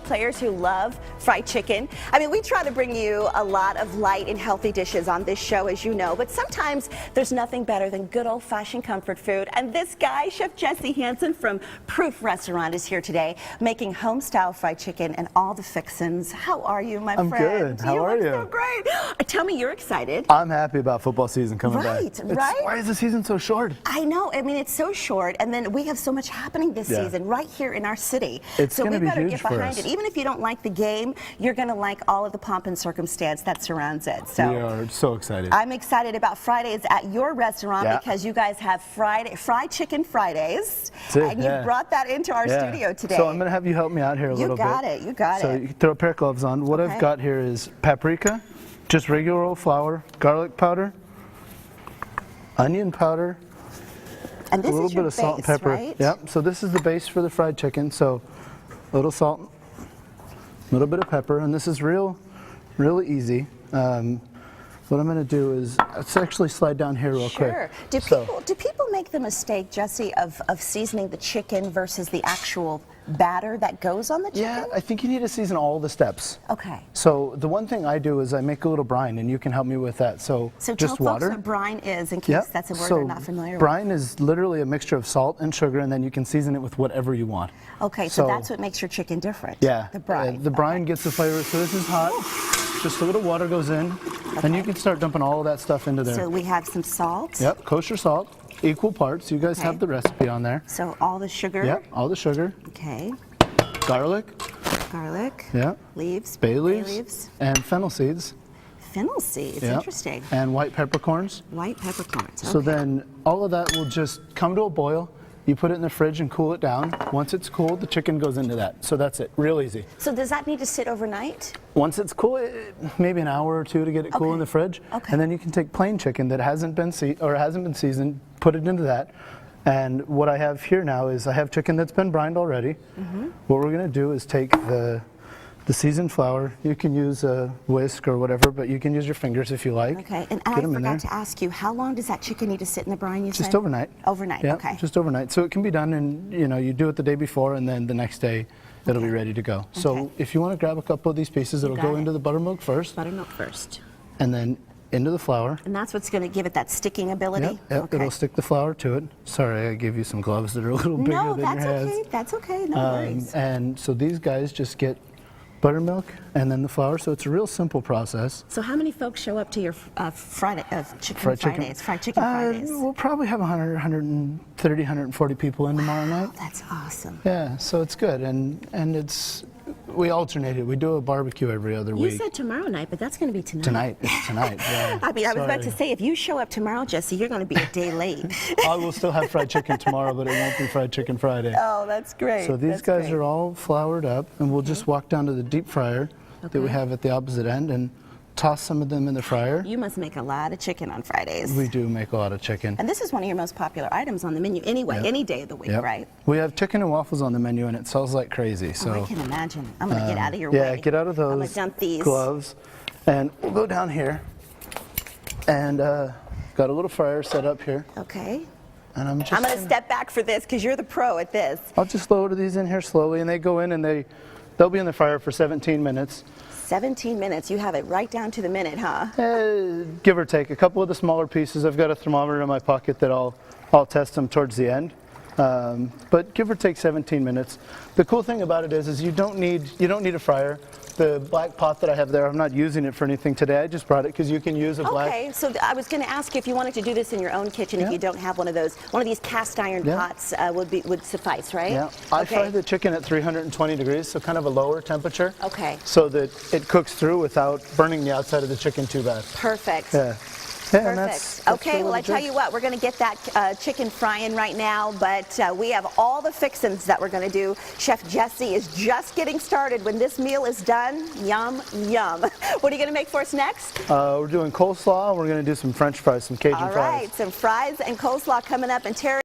Players who love fried chicken. I mean, we try to bring you a lot of light and healthy dishes on this show, as you know, but sometimes there's nothing better than good old-fashioned comfort food. And this guy, Chef Jesse Hansen from Proof Restaurant, is here today making home-style fried chicken and all the fixins. How are you, my friend? I'm good. How are you? So great. Tell me, you're excited. I'm happy about football season coming back. Right. Why is the season so short? I know. I mean, it's so short, and then we have so much happening this season right here in our city. It's so going to be we better huge get for behind us. it. Even if you don't like the game, you're going to like all of the pomp and circumstance that surrounds it. So we are so excited. I'm excited about Fridays at your restaurant because you guys have fried chicken Fridays, and you brought that into our studio today. So I'm going to have you help me out here a little bit. You got it. You got it. So you throw a pair of gloves on. What I've got here is paprika, just regular old flour, garlic powder, onion powder, and this a little is your bit of salt and pepper. Right? Yep. So this is the base for the fried chicken. So a little salt, a little bit of pepper, and this is really easy. What I'm going to do is let's actually slide down here real quick. Do people make the mistake, Jesse, of seasoning the chicken versus the actual batter that goes on the chicken? Yeah, I think you need to season all the steps. Okay. So the one thing I do is I make a little brine, and you can help me with that. So just tell water. folks what brine is, in case that's a word they're not familiar with. Brine is literally a mixture of salt and sugar, and then you can season it with whatever you want. Okay, so that's what makes your chicken different. Yeah. The brine. The brine gets the flavor. So this is hot. Just a little water goes in, and you can start dumping all of that stuff into there. So we have some salt. Yep, kosher salt, equal parts. You guys have the recipe on there. So all the sugar. Yep, all the sugar. Okay. Garlic. Garlic. Yeah. Leaves. Bay leaves. And fennel seeds. Fennel seeds. Yep. Interesting. And white peppercorns. White peppercorns. Okay. So then all of that will just come to a boil. You put it in the fridge and cool it down. Once it's cooled, the chicken goes into that. So that's it, real easy. So does that need to sit overnight? Once it's cool, maybe an hour or two to get it cool in the fridge. Okay. And then you can take plain chicken that hasn't been seasoned, put it into that. And what I have here now is I have chicken that's been brined already. What we're gonna do is take the seasoned flour. You can use a whisk or whatever, but you can use your fingers if you like. Okay, and I forgot to ask you, how long does that chicken need to sit in the brine, you said? Just overnight. Overnight, Yeah, okay. just overnight. So it can be done, and you do it the day before, and then the next day it'll be ready to go. So if you want to grab a couple of these pieces, it'll go into the buttermilk first. Buttermilk first. And then into the flour. And that's what's going to give it that sticking ability? Yep, it'll stick the flour to it. Sorry, I gave you some gloves that are a little bigger than your hands. No, that's okay, no worries. And so these guys just get buttermilk and then the flour, so it's a real simple process. So how many folks show up to your fried chicken Fridays? We'll probably have 130, 140 people in tomorrow night. That's awesome. Yeah, so it's good, and we alternate it. We do a barbecue every other week. You said tomorrow night, but that's going to be tonight. Tonight, it's tonight, yeah. I mean, I was about to say, if you show up tomorrow, Jesse, you're going to be a day late. I will still have fried chicken tomorrow, but it won't be fried chicken Friday. Oh, that's great. So these guys are all floured up, and we'll just walk down to the deep fryer that we have at the opposite end and toss some of them in the fryer. You must make a lot of chicken on Fridays. We do make a lot of chicken. And this is one of your most popular items on the menu anyway, any day of the week, right? We have chicken and waffles on the menu, and it sells like crazy. So I can imagine. I'm going to get out of your way. Yeah, get out of those I'm going to dump these gloves. And we'll go down here. And got a little fryer set up here. Okay. And I'm going to step back for this because you're the pro at this. I'll just load these in here slowly, and they go in, and they'll be in the fryer for 17 minutes. 17 minutes. You have it right down to the minute, huh? Give or take. A couple of the smaller pieces, I've got a thermometer in my pocket that I'll test them towards the end. But give or take 17 minutes. The cool thing about it is you don't need a fryer. The black pot that I have there, I'm not using it for anything today. I just brought it because you can use a black. Okay, so I was going to ask you if you wanted to do this in your own kitchen, if you don't have one of these cast iron pots would suffice, right? Yeah. I fry the chicken at 320 degrees, so kind of a lower temperature. Okay. So that it cooks through without burning the outside of the chicken too bad. Perfect. Yeah. Perfect. That's okay, well, I tell you what, we're going to get that chicken frying right now, but we have all the fixins that we're going to do. Chef Jesse is just getting started. When this meal is done, yum, yum. What are you going to make for us next? We're doing coleslaw. We're going to do some French fries, some Cajun fries. All right, some fries and coleslaw coming up. And Terry